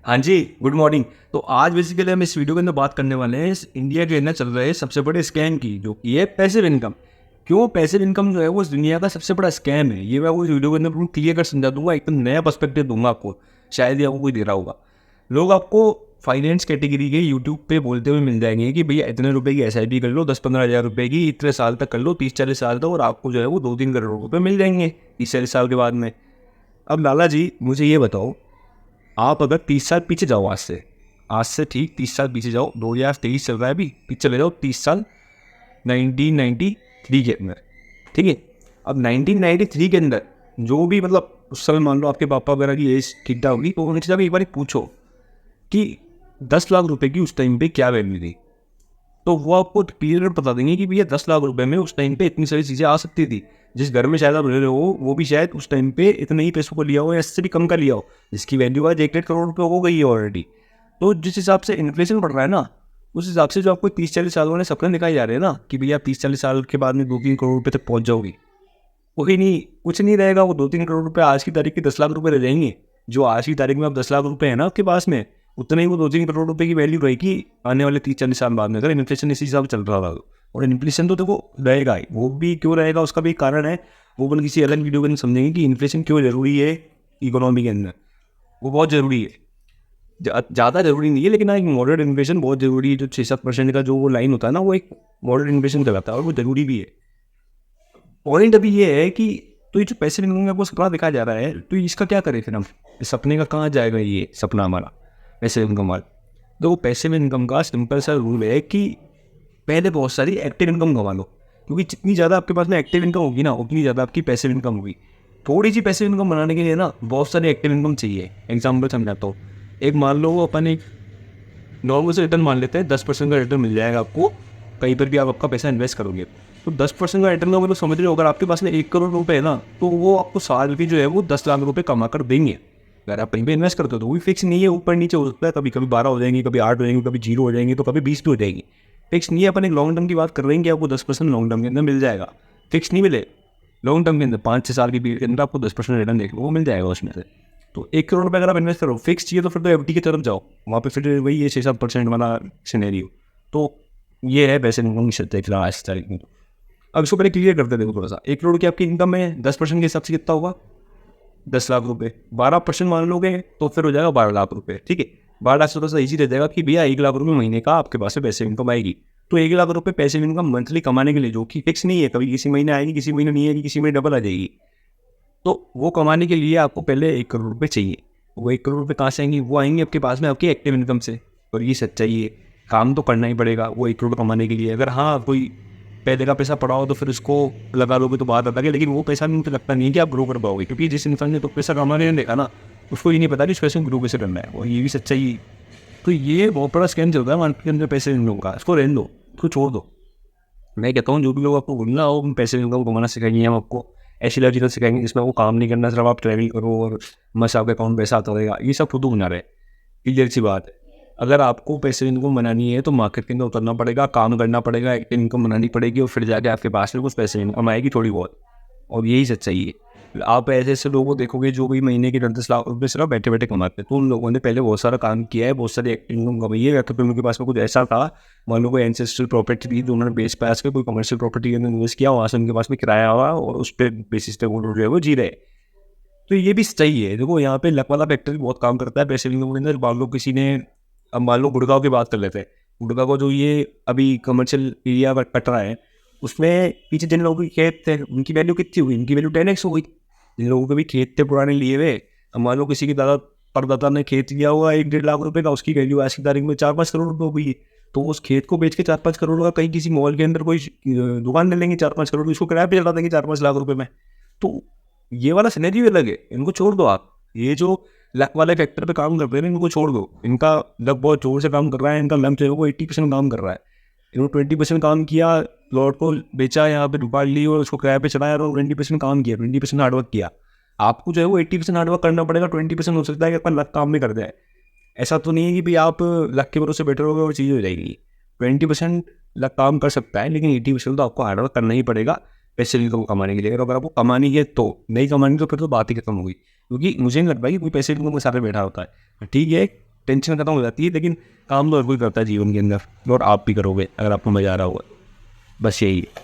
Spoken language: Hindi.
हाँ जी, गुड मॉर्निंग। तो आज बेसिकली हम इस वीडियो के अंदर बात करने वाले हैं इस इंडिया के अंदर चल रहे सबसे बड़े स्कैम की, जो कि है पैसिव इनकम। क्यों पैसिव इनकम जो है वो इस दुनिया का सबसे बड़ा स्कैम है, ये मैं आपको इस वीडियो के अंदर बिल्कुल क्लियर कर समझा दूंगा, एकदम नया पर्सपेक्टिव दूंगा आपको। शायद ये आपको कोई दे रहा होगा। लोग आपको फाइनेंस कैटेगरी के यूट्यूब पे बोलते हुए मिल जाएंगे कि भैया इतने रुपए की SIP कर लो, 10-15 हज़ार रुपए की इतने साल तक कर लो, 30-40 साल तक, और आपको जो है वो 2-3 करोड़ रुपए मिल जाएंगे 30-40 साल के बाद में। अब लाला जी मुझे ये बताओ, आप अगर 30 साल पीछे जाओ, आज से ठीक 30 साल पीछे जाओ, 2023 चल रहा है अभी, पीछे चले जाओ 30 साल 1993 के अंदर। ठीक है, अब 1993 के अंदर जो भी मतलब उस समय मान लो आपके पापा वगैरह की एज ठीक ठाक होगी, तो उनसे जाकर एक बार पूछो कि 10 लाख रुपए की उस टाइम पे क्या वैल्यू थी, तो वो आपको क्लियर बता देंगे कि भैया 10 लाख रुपए में उस टाइम पे इतनी सारी चीज़ें आ सकती थी। जिस घर में शायद आप रह रहे हो वो भी शायद उस टाइम पे इतने ही पैसों को लिया हो या इससे भी कम का लिया हो, जिसकी वैल्यू आज 1-1.5 करोड़ रुपए हो गई है ऑलरेडी। तो जिस हिसाब से इन्फ्लेशन बढ़ रहा है ना, उस हिसाब से जो आपको 30-40 साल वाले सपने दिखाए जा रहे हैं ना कि भैया 30-40 साल के बाद में 2-3 करोड़ रुपए तक पहुंच जाओगी, वही नहीं, कुछ नहीं रहेगा। वो 2-3 करोड़ रुपए आज की तारीख के 10 लाख रुपए रह जाएंगे। जो आज की तारीख में अब 10 लाख रुपए है ना आपके पास में, उतना ही वो 2-3 करोड़ रुपए की वैल्यू रहेगी आने वाले 30-40 साल बाद में, अगर इन्फ्लेशन इसी हिसाब से चल रहा था। और इन्फ्लेशन तो देखो रहेगा ही, वो भी क्यों रहेगा उसका भी एक कारण है, वो अपन किसी अलग वीडियो के अंदर समझेंगे कि इन्फ्लेशन क्यों जरूरी है इकोनॉमी के अंदर। वो बहुत जरूरी है, ज़्यादा जरूरी नहीं है, लेकिन हाँ एक मॉडरेट इन्फ्लेशन बहुत जरूरी है। जो 6-7% का जो वो लाइन होता है ना, वो एक मॉडरेट इन्फ्लेशन कहलाता है और वो जरूरी भी है। पॉइंट अभी ये है कि तो ये जो पैसे इनकम का आपको सपना दिखाया जा रहा है, तो इसका क्या करें फिर हम, इस सपने का कहाँ जाएगा ये सपना हमारा पैसे इनकम वाला। तो पैसे में इनकम का सिंपल सा रूल है कि पहले बहुत सारी एक्टिव इनकम कमा लो, क्योंकि जितनी ज़्यादा आपके पास में एक्टिव इनकम होगी ना, उतनी ज़्यादा आपकी पैसिव इनकम होगी। थोड़ी सी पैसिव इनकम बनाने के लिए ना बहुत सारी एक्टिव इनकम चाहिए। एग्जाम्पल समझाता हूँ, एक मान लो अपन एक नॉर्मल से रिटर्न मान लेते हैं, 10% का रिटर्न मिल जाएगा आपको कहीं पर भी आप आपका पैसा इन्वेस्ट करोगे। तो 10% का रिटर्न का मतलब समझ रहे हो, अगर आपके पास में 1 करोड़ रुपए है ना, तो वो आपको साल की जो है वो 10 लाख रुपए कमा कर देंगे। अगर आप कहीं पे इन्वेस्ट करते हो तो वो भी फिक्स नहीं है, ऊपर नीचे हो सकता है, कभी कभी 12 हो जाएंगी, कभी 8 हो जाएंगी, कभी 0 हो जाएंगी, तो कभी 20 भी हो जाएगी। फिक्स नहीं है। अपन एक लॉन्ग टर्म की बात कर रहे हैं कि आपको 10% लॉन्ग टर्म के अंदर मिल जाएगा। फिक्स नहीं मिले, लॉन्ग टर्म के अंदर 5-6 साल की पीरियड के अंदर आपको 10% रिटर्न देख लो वो मिल जाएगा उसमें से। तो 1 करोड़ रुपये अगर आप इन्वेस्ट करो फिक्स चाहिए, तो फिर तो FD की तरफ जाओ, वहाँ पे फिर वही है 6-7% वाला सिनेरियो। तो ये है पैसे इनकम की शर्त आज की तारीख में। अब इसको पहले क्लियर करते देखो थोड़ा सा। 1 करोड़ की आपकी इनकम है, 10% के हिसाब से कितना होगा, 10 लाख रुपए। 12% मान लोगे तो फिर हो जाएगा 12 लाख रुपए। ठीक है, 12 लाख से थोड़ा सा ईजी रह जाएगा कि भैया 1 लाख रुपए महीने का आपके पास से पैसे इनकम आएगी। तो 1 लाख रुपए पैसे इनकम मंथली कमाने के लिए, जो कि फिक्स नहीं है, कभी किसी महीने आएगी, किसी महीने नहीं आएगी, किसी महीने डबल आ जाएगी, तो वो कमाने के लिए आपको पहले 1 करोड़ रुपए चाहिए। वो 1 करोड़ रुपए कहाँ से आएंगे, वो आएंगे आपके पास में आपकी एक्टिव इनकम से। और ये सच्चाई है, काम तो करना ही पड़ेगा वो 1 करोड़ कमाने के लिए। अगर हाँ कोई पहले का पैसा पड़ा हो तो फिर उसको लगा लोगे तो बात अलग है, लेकिन वो पैसा मुझे लगता नहीं है कि आप ग्रो कर पाओगे, क्योंकि जिस इंसान ने तो पैसा कमाने नहीं देखा ना, उसको ये नहीं पता कि उस पैसे में ग्रो कैसे करना है। और ये भी सच्चाई है। तो ये बहुत बड़ा स्कैम चल रहा है मार्केट के अंदर पैसे इनकम का। इसको रहने दो, इसको छोड़ दो। मैं कहता हूँ जो भी लोग आपको बोलना हो पैसे इनकम कमाना सिखाएंगे, हम आपको ऐसी लाइफ सिखाएंगे जिसमें आपको काम नहीं करना, सिर्फ आप ट्रैवल करो और बस आपके अकाउंट पैसा आता रहेगा, ये सब खुद बना रहे। क्लियर सी बात है। अगर आपको पैसे इनकम बनानी है तो मार्केट के अंदर उतरना पड़ेगा, काम करना पड़ेगा, एक्टिव इनकम बनानी पड़ेगी, और फिर जाके आपके पास में कुछ पैसे इनकम आएगी थोड़ी बहुत। और यही सच्चाई है। आप ऐसे ऐसे लोगों को देखोगे जो भी महीने के 10-10 लाख रुपये सिर्फ बैठे बैठे कमाते हैं, तो उन लोगों ने पहले बहुत सारा काम किया है, बहुत सारी एक्टिव इनकम कमाई है, या तो फिर उनके पास में कुछ ऐसा था, मान लो कोई एंसेस्ट्रल प्रॉपर्टी थी तो उन्होंने बेस पैस के कोई कमर्शियल प्रॉपर्टी के अंदर इन्वेस्ट किया, वहाँ से उनके पास में किराया हुआ और उस पर बेसिस पे वो जो है वो जी रहे। तो ये भी सही है। देखो यहाँ पे लक वाला फैक्टर भी बहुत काम करता है पैसे इनकम के अंदर। मान लो किसी ने, अब मान लो गुड़गांव की बात कर लेते हैं। गुड़गांव को जो ये अभी कमर्शियल एरिया कट रहा है, उसमें पीछे जिन लोगों के खेत थे उनकी वैल्यू कितनी हुई, उनकी वैल्यू 10x हो गई। जिन लोगों के भी खेत थे पुराने लिए हुए, अब मान लो किसी के दादा परदादा ने खेत लिया हुआ 1-1.5 लाख रुपए का, उसकी वैल्यू आज की तारीख में 4-5 करोड़ रुपये हो गई है। तो उस खेत को बेच के 4-5 करोड़ का कहीं किसी मॉल के अंदर कोई दुकान ले लेंगे 4-5 करोड़ की, उसको किराए पे चढ़ा देंगे 4-5 लाख रुपए में। तो ये वाला सिनेरियो अलग है, इनको छोड़ दो आप। ये जो लक वाले फैक्टर पे काम कर रहे हैं इनको छोड़ दो। इनका लक बहुत जोर से काम कर रहा है, इनका लक जो है वो 80% काम कर रहा है। इन्होंने 20% काम किया, प्लॉट को बेचा, यहाँ पे दुकान ली और उसको किराए पे चढ़ाया, और 20% काम किया, 20% हार्डवर्क किया। आपको जो है वो 80% हार्डवर्क करना पड़ेगा, 20% हो सकता है कि अपना लक काम भी कर जाए। ऐसा तो नहीं है कि भाई आप लक के भरोसे बैठे रहोगे और चीज़ हो जाएगी। 20% लक काम कर सकता है, लेकिन 80% तो आपको हार्डवर्क करना ही पड़ेगा पैसे इनकम कमाने के लिए। अगर आपको कमानी है तो, नहीं कमानी तो फिर तो बात ही खत्म होगी। क्योंकि मुझे नहीं लगता कि कोई पैसे इनकम के साथ बैठा होता है। ठीक है, टेंशन खत्म हो जाती है। लेकिन काम तो हर कोई करता है जीवन के अंदर, और आप भी करोगे अगर आपको मज़ा आ रहा होगा। बस यही है।